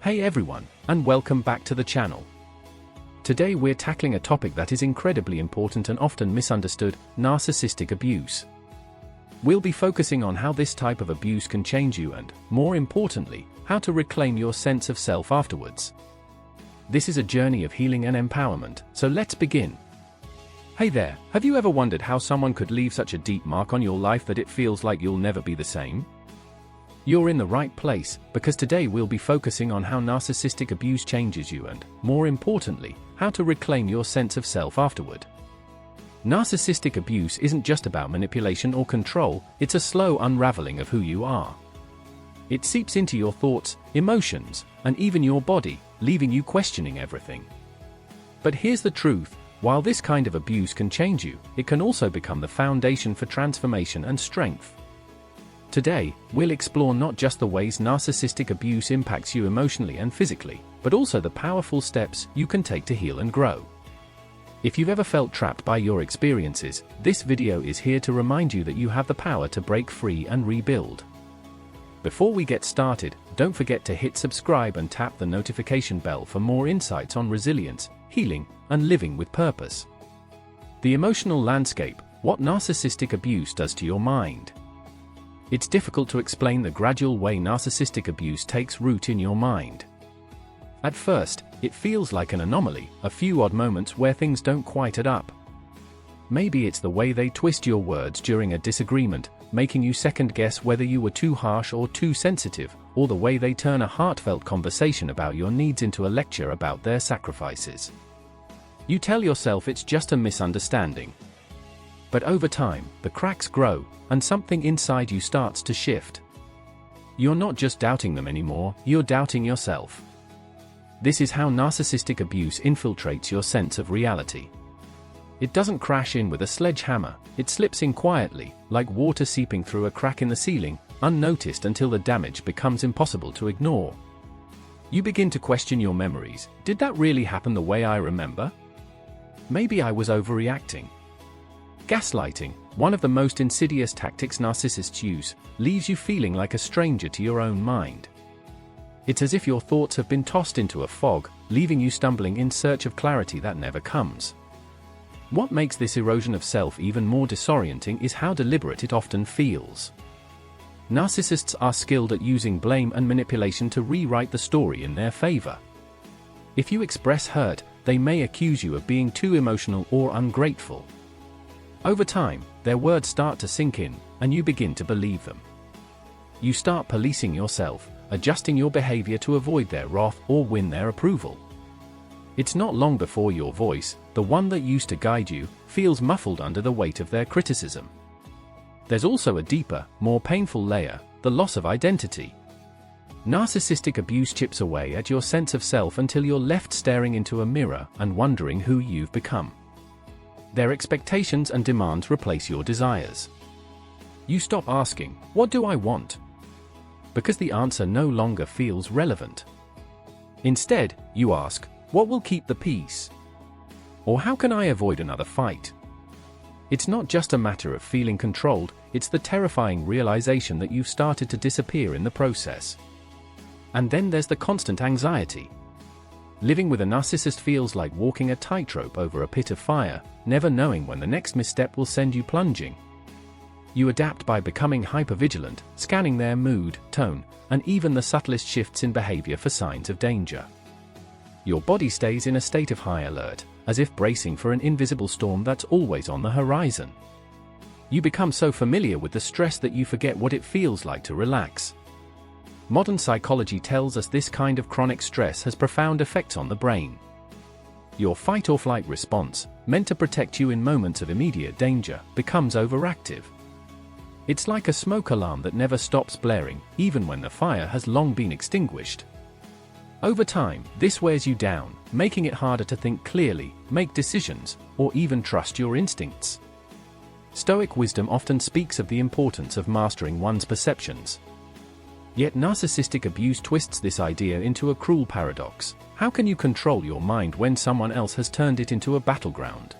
Hey everyone, and welcome back to the channel. Today we're tackling a topic that is incredibly important and often misunderstood: narcissistic abuse. We'll be focusing on how this type of abuse can change you and, more importantly, how to reclaim your sense of self afterwards. This is a journey of healing and empowerment, so let's begin. Hey there, have you ever wondered how someone could leave such a deep mark on your life that it feels like you'll never be the same? You're in the right place, because today we'll be focusing on how narcissistic abuse changes you and, more importantly, how to reclaim your sense of self afterward. Narcissistic abuse isn't just about manipulation or control, it's a slow unraveling of who you are. It seeps into your thoughts, emotions, and even your body, leaving you questioning everything. But here's the truth: while this kind of abuse can change you, it can also become the foundation for transformation and strength. Today, we'll explore not just the ways narcissistic abuse impacts you emotionally and physically, but also the powerful steps you can take to heal and grow. If you've ever felt trapped by your experiences, this video is here to remind you that you have the power to break free and rebuild. Before we get started, don't forget to hit subscribe and tap the notification bell for more insights on resilience, healing, and living with purpose. The emotional landscape: what narcissistic abuse does to your mind. It's difficult to explain the gradual way narcissistic abuse takes root in your mind. At first, it feels like an anomaly, a few odd moments where things don't quite add up. Maybe it's the way they twist your words during a disagreement, making you second-guess whether you were too harsh or too sensitive, or the way they turn a heartfelt conversation about your needs into a lecture about their sacrifices. You tell yourself it's just a misunderstanding. But over time, the cracks grow, and something inside you starts to shift. You're not just doubting them anymore, you're doubting yourself. This is how narcissistic abuse infiltrates your sense of reality. It doesn't crash in with a sledgehammer, it slips in quietly, like water seeping through a crack in the ceiling, unnoticed until the damage becomes impossible to ignore. You begin to question your memories. Did that really happen the way I remember? Maybe I was overreacting. Gaslighting, one of the most insidious tactics narcissists use, leaves you feeling like a stranger to your own mind. It's as if your thoughts have been tossed into a fog, leaving you stumbling in search of clarity that never comes. What makes this erosion of self even more disorienting is how deliberate it often feels. Narcissists are skilled at using blame and manipulation to rewrite the story in their favor. If you express hurt, they may accuse you of being too emotional or ungrateful. Over time, their words start to sink in, and you begin to believe them. You start policing yourself, adjusting your behavior to avoid their wrath or win their approval. It's not long before your voice, the one that used to guide you, feels muffled under the weight of their criticism. There's also a deeper, more painful layer: the loss of identity. Narcissistic abuse chips away at your sense of self until you're left staring into a mirror and wondering who you've become. Their expectations and demands replace your desires. You stop asking, "What do I want?" because the answer no longer feels relevant. Instead, you ask, "What will keep the peace?" Or "How can I avoid another fight?" It's not just a matter of feeling controlled, it's the terrifying realization that you've started to disappear in the process. And then there's the constant anxiety. Living with a narcissist feels like walking a tightrope over a pit of fire, never knowing when the next misstep will send you plunging. You adapt by becoming hypervigilant, scanning their mood, tone, and even the subtlest shifts in behavior for signs of danger. Your body stays in a state of high alert, as if bracing for an invisible storm that's always on the horizon. You become so familiar with the stress that you forget what it feels like to relax. Modern psychology tells us this kind of chronic stress has profound effects on the brain. Your fight-or-flight response, meant to protect you in moments of immediate danger, becomes overactive. It's like a smoke alarm that never stops blaring, even when the fire has long been extinguished. Over time, this wears you down, making it harder to think clearly, make decisions, or even trust your instincts. Stoic wisdom often speaks of the importance of mastering one's perceptions. Yet narcissistic abuse twists this idea into a cruel paradox. How can you control your mind when someone else has turned it into a battleground?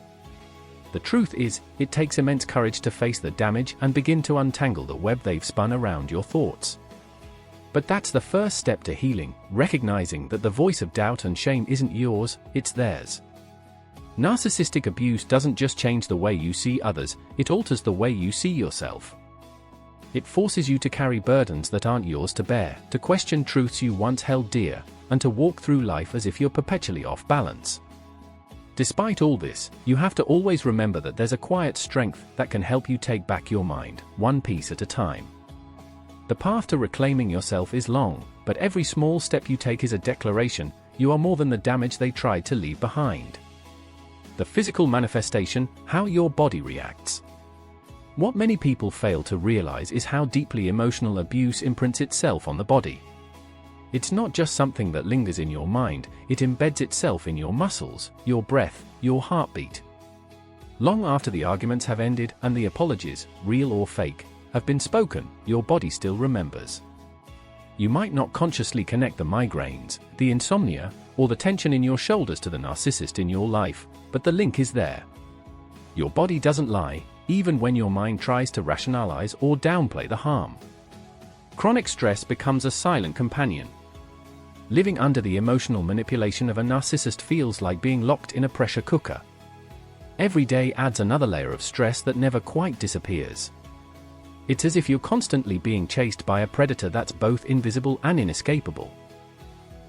The truth is, it takes immense courage to face the damage and begin to untangle the web they've spun around your thoughts. But that's the first step to healing, recognizing that the voice of doubt and shame isn't yours, it's theirs. Narcissistic abuse doesn't just change the way you see others, it alters the way you see yourself. It forces you to carry burdens that aren't yours to bear, to question truths you once held dear, and to walk through life as if you're perpetually off balance. Despite all this, you have to always remember that there's a quiet strength that can help you take back your mind, one piece at a time. The path to reclaiming yourself is long, but every small step you take is a declaration, you are more than the damage they tried to leave behind. The physical manifestation, how your body reacts. What many people fail to realize is how deeply emotional abuse imprints itself on the body. It's not just something that lingers in your mind, it embeds itself in your muscles, your breath, your heartbeat. Long after the arguments have ended and the apologies, real or fake, have been spoken, your body still remembers. You might not consciously connect the migraines, the insomnia, or the tension in your shoulders to the narcissist in your life, but the link is there. Your body doesn't lie, even when your mind tries to rationalize or downplay the harm. Chronic stress becomes a silent companion. Living under the emotional manipulation of a narcissist feels like being locked in a pressure cooker. Every day adds another layer of stress that never quite disappears. It's as if you're constantly being chased by a predator that's both invisible and inescapable.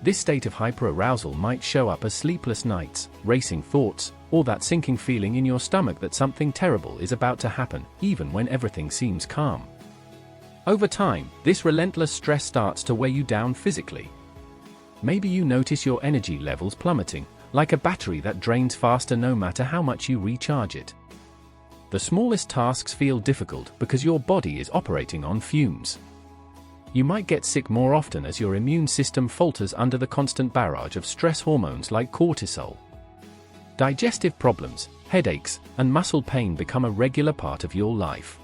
This state of hyperarousal might show up as sleepless nights, racing thoughts, or that sinking feeling in your stomach that something terrible is about to happen, even when everything seems calm. Over time, this relentless stress starts to weigh you down physically. Maybe you notice your energy levels plummeting, like a battery that drains faster no matter how much you recharge it. The smallest tasks feel difficult because your body is operating on fumes. You might get sick more often as your immune system falters under the constant barrage of stress hormones like cortisol. Digestive problems, headaches, and muscle pain become a regular part of your life.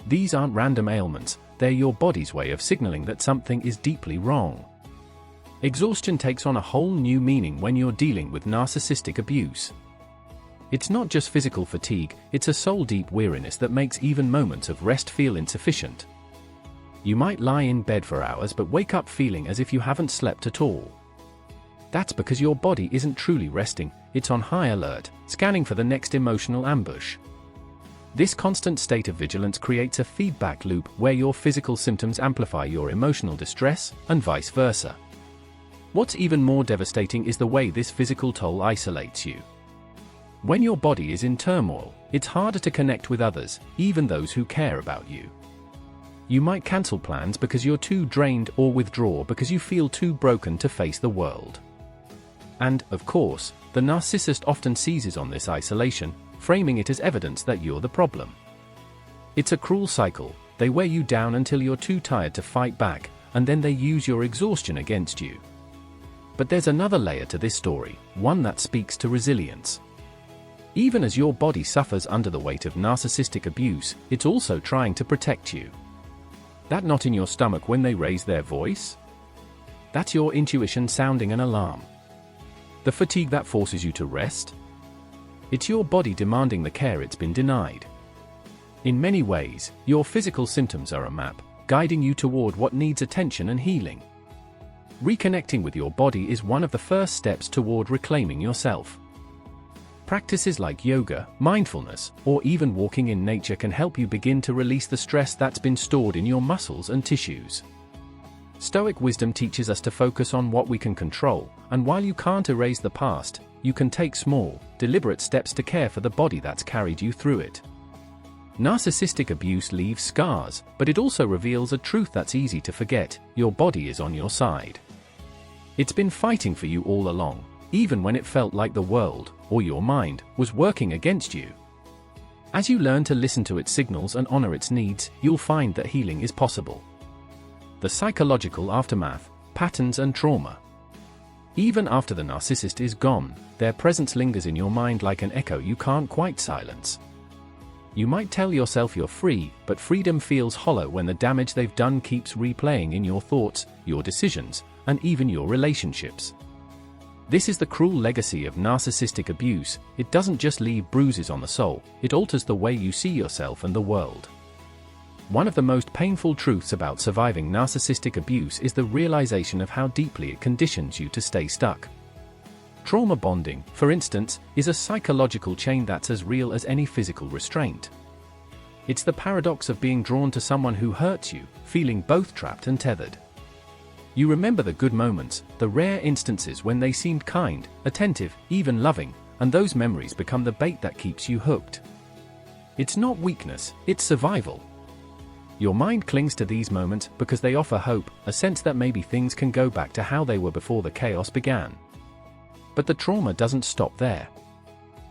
These aren't random ailments, they're your body's way of signaling that something is deeply wrong. Exhaustion takes on a whole new meaning when you're dealing with narcissistic abuse. It's not just physical fatigue, it's a soul-deep weariness that makes even moments of rest feel insufficient. You might lie in bed for hours but wake up feeling as if you haven't slept at all. That's because your body isn't truly resting, it's on high alert, scanning for the next emotional ambush. This constant state of vigilance creates a feedback loop where your physical symptoms amplify your emotional distress, and vice versa. What's even more devastating is the way this physical toll isolates you. When your body is in turmoil, it's harder to connect with others, even those who care about you. You might cancel plans because you're too drained or withdraw because you feel too broken to face the world. And, of course, the narcissist often seizes on this isolation, framing it as evidence that you're the problem. It's a cruel cycle, they wear you down until you're too tired to fight back, and then they use your exhaustion against you. But there's another layer to this story, one that speaks to resilience. Even as your body suffers under the weight of narcissistic abuse, it's also trying to protect you. That knot in your stomach when they raise their voice? That's your intuition sounding an alarm. The fatigue that forces you to rest? It's your body demanding the care it's been denied. In many ways, your physical symptoms are a map, guiding you toward what needs attention and healing. Reconnecting with your body is one of the first steps toward reclaiming yourself. Practices like yoga, mindfulness, or even walking in nature can help you begin to release the stress that's been stored in your muscles and tissues. Stoic wisdom teaches us to focus on what we can control, and while you can't erase the past, you can take small, deliberate steps to care for the body that's carried you through it. Narcissistic abuse leaves scars, but it also reveals a truth that's easy to forget: your body is on your side. It's been fighting for you all along, even when it felt like the world, or your mind, was working against you. As you learn to listen to its signals and honor its needs, you'll find that healing is possible. The psychological aftermath, patterns and trauma. Even after the narcissist is gone, their presence lingers in your mind like an echo you can't quite silence. You might tell yourself you're free, but freedom feels hollow when the damage they've done keeps replaying in your thoughts, your decisions, and even your relationships. This is the cruel legacy of narcissistic abuse. It doesn't just leave bruises on the soul, it alters the way you see yourself and the world. One of the most painful truths about surviving narcissistic abuse is the realization of how deeply it conditions you to stay stuck. Trauma bonding, for instance, is a psychological chain that's as real as any physical restraint. It's the paradox of being drawn to someone who hurts you, feeling both trapped and tethered. You remember the good moments, the rare instances when they seemed kind, attentive, even loving, and those memories become the bait that keeps you hooked. It's not weakness, it's survival. Your mind clings to these moments because they offer hope, a sense that maybe things can go back to how they were before the chaos began. But the trauma doesn't stop there.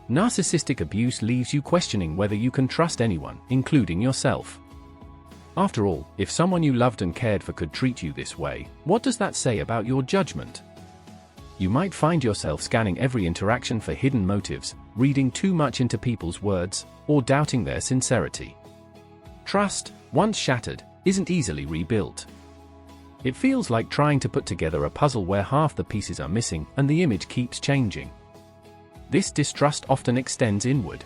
Narcissistic abuse leaves you questioning whether you can trust anyone, including yourself. After all, if someone you loved and cared for could treat you this way, what does that say about your judgment? You might find yourself scanning every interaction for hidden motives, reading too much into people's words, or doubting their sincerity. Trust, once shattered, isn't easily rebuilt. It feels like trying to put together a puzzle where half the pieces are missing and the image keeps changing. This distrust often extends inward.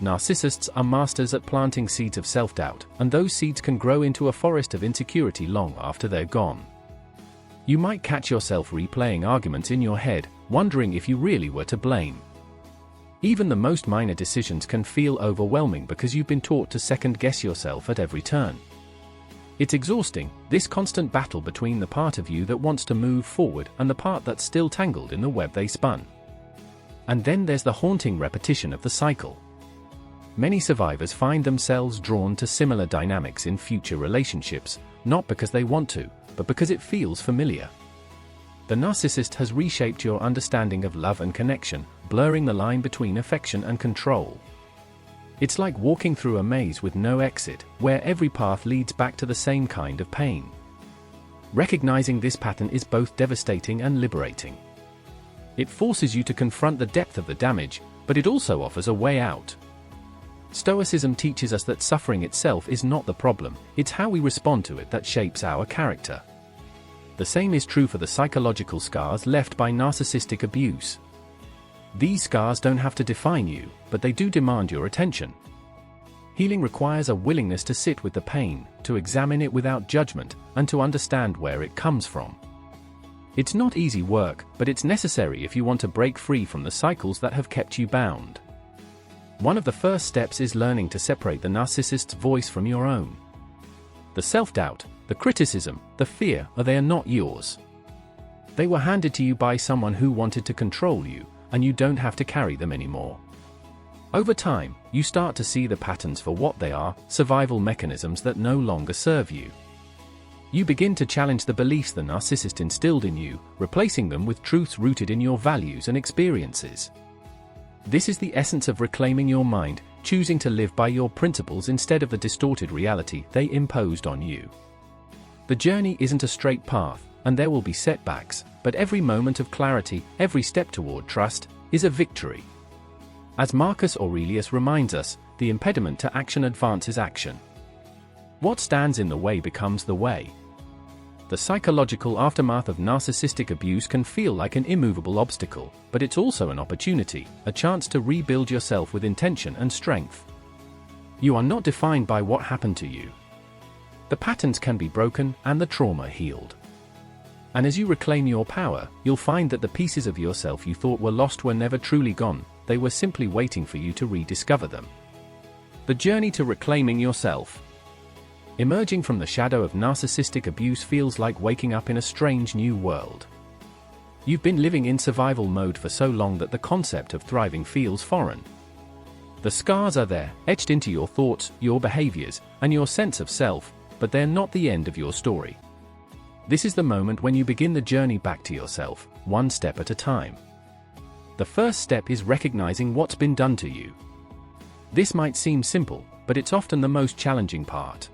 Narcissists are masters at planting seeds of self-doubt, and those seeds can grow into a forest of insecurity long after they're gone. You might catch yourself replaying arguments in your head, wondering if you really were to blame. Even the most minor decisions can feel overwhelming because you've been taught to second-guess yourself at every turn. It's exhausting, this constant battle between the part of you that wants to move forward and the part that's still tangled in the web they spun. And then there's the haunting repetition of the cycle. Many survivors find themselves drawn to similar dynamics in future relationships, not because they want to, but because it feels familiar. The narcissist has reshaped your understanding of love and connection, blurring the line between affection and control. It's like walking through a maze with no exit, where every path leads back to the same kind of pain. Recognizing this pattern is both devastating and liberating. It forces you to confront the depth of the damage, but it also offers a way out. Stoicism teaches us that suffering itself is not the problem, it's how we respond to it that shapes our character. The same is true for the psychological scars left by narcissistic abuse. These scars don't have to define you, but they do demand your attention. Healing requires a willingness to sit with the pain, to examine it without judgment, and to understand where it comes from. It's not easy work, but it's necessary if you want to break free from the cycles that have kept you bound. One of the first steps is learning to separate the narcissist's voice from your own. The self-doubt, the criticism, the fear, they are not yours. They were handed to you by someone who wanted to control you, and you don't have to carry them anymore. Over time, you start to see the patterns for what they are, survival mechanisms that no longer serve you. You begin to challenge the beliefs the narcissist instilled in you, replacing them with truths rooted in your values and experiences. This is the essence of reclaiming your mind, choosing to live by your principles instead of the distorted reality they imposed on you. The journey isn't a straight path, and there will be setbacks, but every moment of clarity, every step toward trust, is a victory. As Marcus Aurelius reminds us, the impediment to action advances action. What stands in the way becomes the way. The psychological aftermath of narcissistic abuse can feel like an immovable obstacle, but it's also an opportunity, a chance to rebuild yourself with intention and strength. You are not defined by what happened to you. The patterns can be broken and the trauma healed. And as you reclaim your power, you'll find that the pieces of yourself you thought were lost were never truly gone, they were simply waiting for you to rediscover them. The journey to reclaiming yourself. Emerging from the shadow of narcissistic abuse feels like waking up in a strange new world. You've been living in survival mode for so long that the concept of thriving feels foreign. The scars are there, etched into your thoughts, your behaviors, and your sense of self, but they're not the end of your story. This is the moment when you begin the journey back to yourself, one step at a time. The first step is recognizing what's been done to you. This might seem simple, but it's often the most challenging part.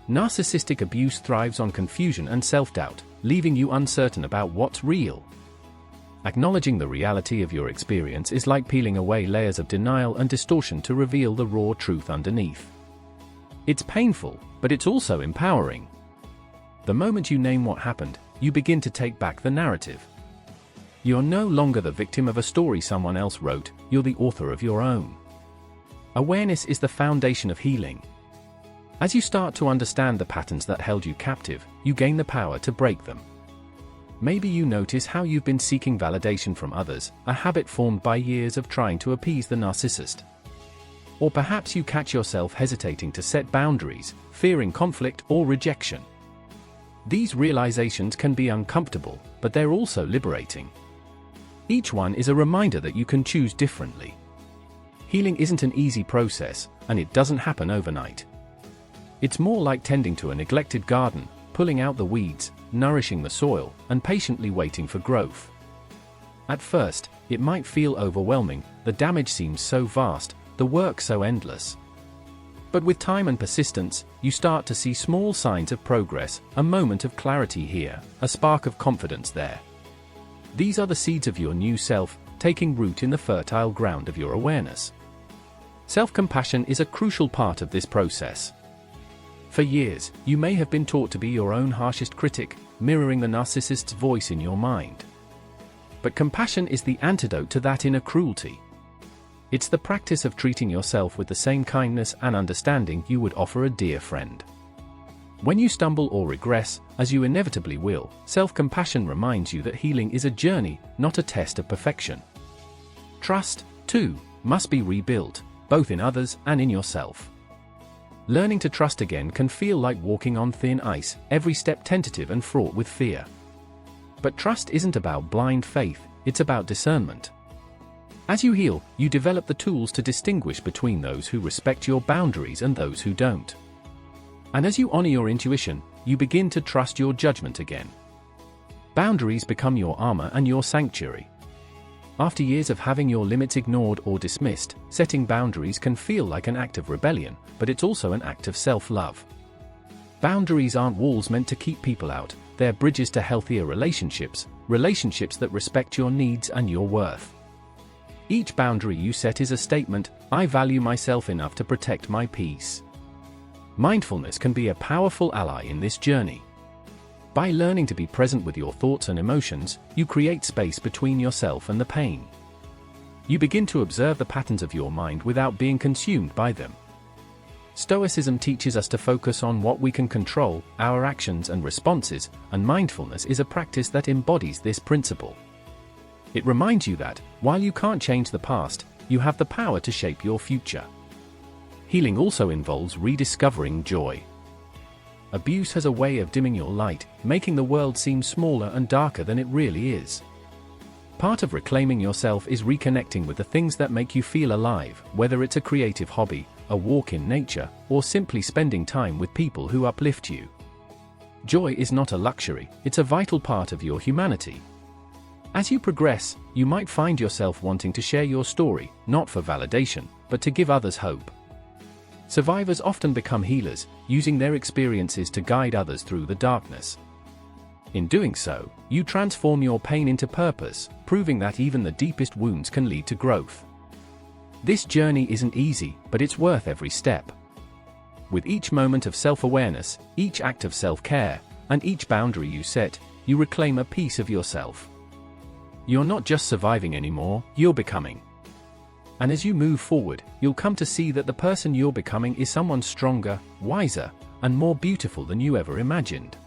Narcissistic abuse thrives on confusion and self-doubt, leaving you uncertain about what's real. Acknowledging the reality of your experience is like peeling away layers of denial and distortion to reveal the raw truth underneath. It's painful, but it's also empowering. The moment you name what happened, you begin to take back the narrative. You're no longer the victim of a story someone else wrote, you're the author of your own. Awareness is the foundation of healing. As you start to understand the patterns that held you captive, you gain the power to break them. Maybe you notice how you've been seeking validation from others, a habit formed by years of trying to appease the narcissist. Or perhaps you catch yourself hesitating to set boundaries, fearing conflict or rejection. These realizations can be uncomfortable, but they're also liberating. Each one is a reminder that you can choose differently. Healing isn't an easy process, and it doesn't happen overnight. It's more like tending to a neglected garden, pulling out the weeds, nourishing the soil, and patiently waiting for growth. At first, it might feel overwhelming, the damage seems so vast, the work so endless. But with time and persistence, you start to see small signs of progress, a moment of clarity here, a spark of confidence there. These are the seeds of your new self, taking root in the fertile ground of your awareness. Self-compassion is a crucial part of this process. For years, you may have been taught to be your own harshest critic, mirroring the narcissist's voice in your mind. But compassion is the antidote to that inner cruelty. It's the practice of treating yourself with the same kindness and understanding you would offer a dear friend. When you stumble or regress, as you inevitably will, self-compassion reminds you that healing is a journey, not a test of perfection. Trust, too, must be rebuilt, both in others and in yourself. Learning to trust again can feel like walking on thin ice, every step tentative and fraught with fear. But trust isn't about blind faith, it's about discernment. As you heal, you develop the tools to distinguish between those who respect your boundaries and those who don't. And as you honor your intuition, you begin to trust your judgment again. Boundaries become your armor and your sanctuary. After years of having your limits ignored or dismissed, setting boundaries can feel like an act of rebellion, but it's also an act of self-love. Boundaries aren't walls meant to keep people out, they're bridges to healthier relationships, relationships that respect your needs and your worth. Each boundary you set is a statement, I value myself enough to protect my peace. Mindfulness can be a powerful ally in this journey. By learning to be present with your thoughts and emotions, you create space between yourself and the pain. You begin to observe the patterns of your mind without being consumed by them. Stoicism teaches us to focus on what we can control, our actions and responses, and mindfulness is a practice that embodies this principle. It reminds you that, while you can't change the past, you have the power to shape your future. Healing also involves rediscovering joy. Abuse has a way of dimming your light, making the world seem smaller and darker than it really is. Part of reclaiming yourself is reconnecting with the things that make you feel alive, whether it's a creative hobby, a walk in nature, or simply spending time with people who uplift you. Joy is not a luxury, it's a vital part of your humanity. As you progress, you might find yourself wanting to share your story, not for validation, but to give others hope. Survivors often become healers, using their experiences to guide others through the darkness. In doing so, you transform your pain into purpose, proving that even the deepest wounds can lead to growth. This journey isn't easy, but it's worth every step. With each moment of self-awareness, each act of self-care, and each boundary you set, you reclaim a piece of yourself. You're not just surviving anymore, you're becoming. And as you move forward, you'll come to see that the person you're becoming is someone stronger, wiser, and more beautiful than you ever imagined.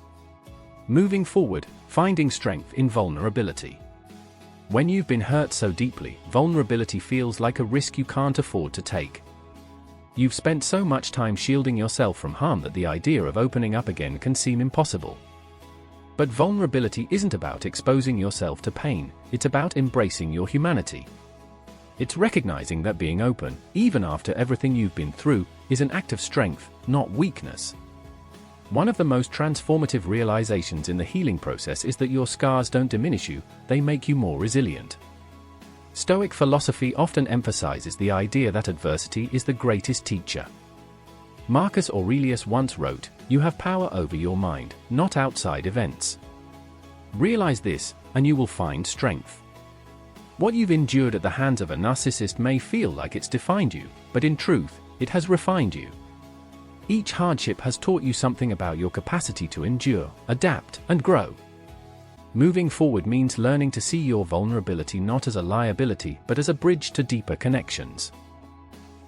Moving forward, finding strength in vulnerability. When you've been hurt so deeply, vulnerability feels like a risk you can't afford to take. You've spent so much time shielding yourself from harm that the idea of opening up again can seem impossible. But vulnerability isn't about exposing yourself to pain, it's about embracing your humanity. It's recognizing that being open, even after everything you've been through, is an act of strength, not weakness. One of the most transformative realizations in the healing process is that your scars don't diminish you, they make you more resilient. Stoic philosophy often emphasizes the idea that adversity is the greatest teacher. Marcus Aurelius once wrote, "You have power over your mind, not outside events." Realize this, and you will find strength. What you've endured at the hands of a narcissist may feel like it's defined you, but in truth, it has refined you. Each hardship has taught you something about your capacity to endure, adapt, and grow. Moving forward means learning to see your vulnerability not as a liability but as a bridge to deeper connections.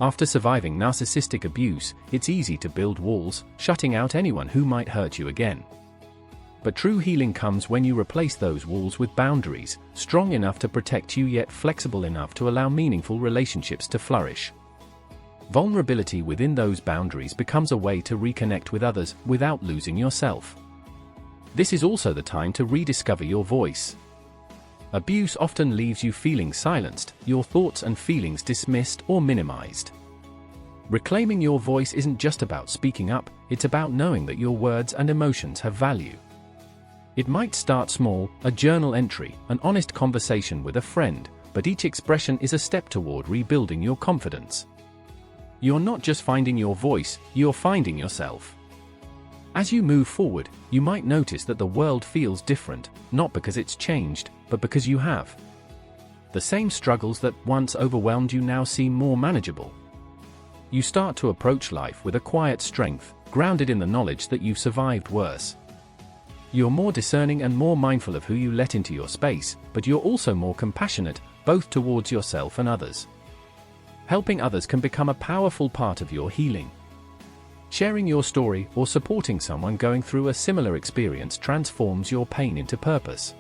After surviving narcissistic abuse, it's easy to build walls, shutting out anyone who might hurt you again. But true healing comes when you replace those walls with boundaries, strong enough to protect you yet flexible enough to allow meaningful relationships to flourish. Vulnerability within those boundaries becomes a way to reconnect with others without losing yourself. This is also the time to rediscover your voice. Abuse often leaves you feeling silenced, your thoughts and feelings dismissed or minimized. Reclaiming your voice isn't just about speaking up, it's about knowing that your words and emotions have value. It might start small, a journal entry, an honest conversation with a friend, but each expression is a step toward rebuilding your confidence. You're not just finding your voice, you're finding yourself. As you move forward, you might notice that the world feels different, not because it's changed, but because you have. The same struggles that once overwhelmed you now seem more manageable. You start to approach life with a quiet strength, grounded in the knowledge that you've survived worse. You're more discerning and more mindful of who you let into your space, but you're also more compassionate, both towards yourself and others. Helping others can become a powerful part of your healing. Sharing your story or supporting someone going through a similar experience transforms your pain into purpose.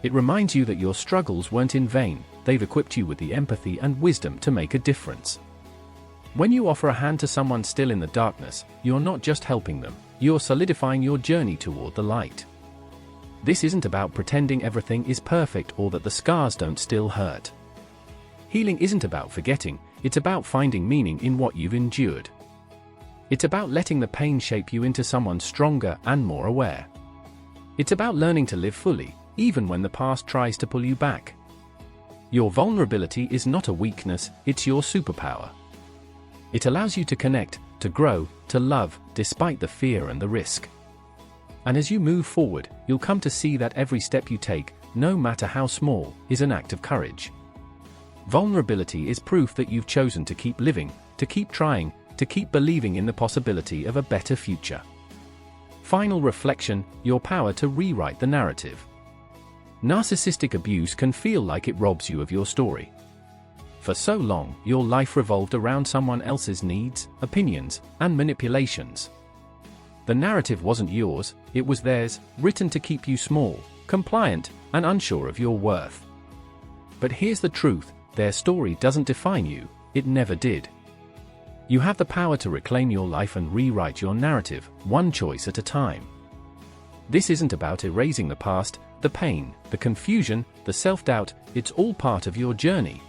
It reminds you that your struggles weren't in vain, they've equipped you with the empathy and wisdom to make a difference. When you offer a hand to someone still in the darkness, you're not just helping them, you're solidifying your journey toward the light. This isn't about pretending everything is perfect or that the scars don't still hurt. Healing isn't about forgetting, it's about finding meaning in what you've endured. It's about letting the pain shape you into someone stronger and more aware. It's about learning to live fully, even when the past tries to pull you back. Your vulnerability is not a weakness, it's your superpower. It allows you to connect, to grow, to love, despite the fear and the risk. And as you move forward, you'll come to see that every step you take, no matter how small, is an act of courage. Vulnerability is proof that you've chosen to keep living, to keep trying, to keep believing in the possibility of a better future. Final reflection, your power to rewrite the narrative. Narcissistic abuse can feel like it robs you of your story. For so long, your life revolved around someone else's needs, opinions, and manipulations. The narrative wasn't yours, it was theirs, written to keep you small, compliant, and unsure of your worth. But here's the truth, their story doesn't define you, it never did. You have the power to reclaim your life and rewrite your narrative, one choice at a time. This isn't about erasing the past, the pain, the confusion, the self-doubt, it's all part of your journey.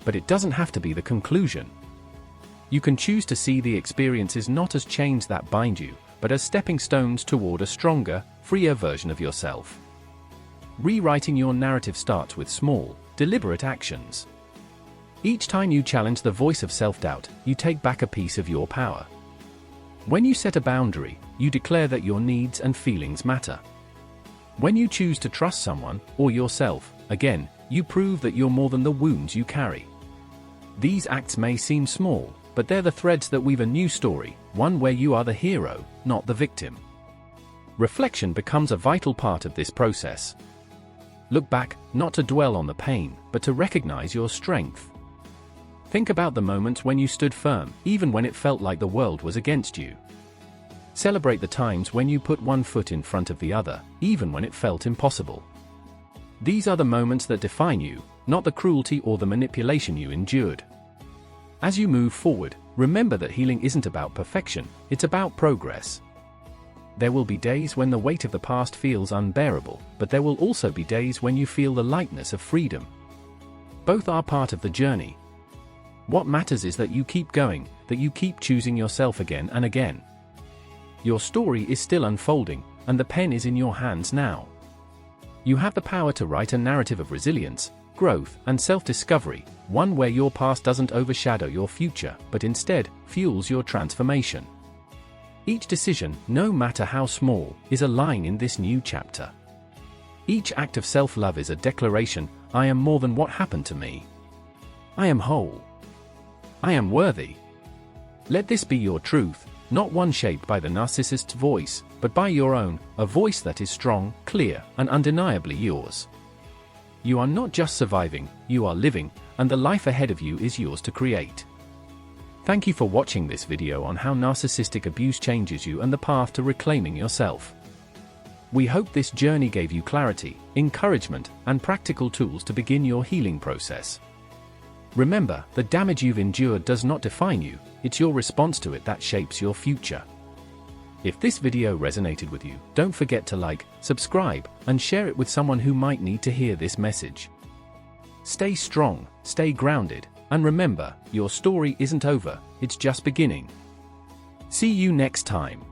But it doesn't have to be the conclusion. You can choose to see the experiences not as chains that bind you, but as stepping stones toward a stronger, freer version of yourself. Rewriting your narrative starts with small, deliberate actions. Each time you challenge the voice of self-doubt, you take back a piece of your power. When you set a boundary, you declare that your needs and feelings matter. When you choose to trust someone, or yourself, again, you prove that you're more than the wounds you carry. These acts may seem small, but they're the threads that weave a new story, one where you are the hero, not the victim. Reflection becomes a vital part of this process. Look back, not to dwell on the pain, but to recognize your strength. Think about the moments when you stood firm, even when it felt like the world was against you. Celebrate the times when you put one foot in front of the other, even when it felt impossible. These are the moments that define you, not the cruelty or the manipulation you endured. As you move forward, remember that healing isn't about perfection, it's about progress. There will be days when the weight of the past feels unbearable, but there will also be days when you feel the lightness of freedom. Both are part of the journey. What matters is that you keep going, that you keep choosing yourself again and again. Your story is still unfolding, and the pen is in your hands now. You have the power to write a narrative of resilience, growth, and self-discovery, one where your past doesn't overshadow your future, but instead, fuels your transformation. Each decision, no matter how small, is a line in this new chapter. Each act of self-love is a declaration, I am more than what happened to me. I am whole. I am worthy. Let this be your truth, not one shaped by the narcissist's voice, but by your own, a voice that is strong, clear, and undeniably yours. You are not just surviving, you are living, and the life ahead of you is yours to create. Thank you for watching this video on how narcissistic abuse changes you and the path to reclaiming yourself. We hope this journey gave you clarity, encouragement, and practical tools to begin your healing process. Remember, the damage you've endured does not define you, it's your response to it that shapes your future. If this video resonated with you, don't forget to like, subscribe, and share it with someone who might need to hear this message. Stay strong, stay grounded, and remember, your story isn't over, it's just beginning. See you next time.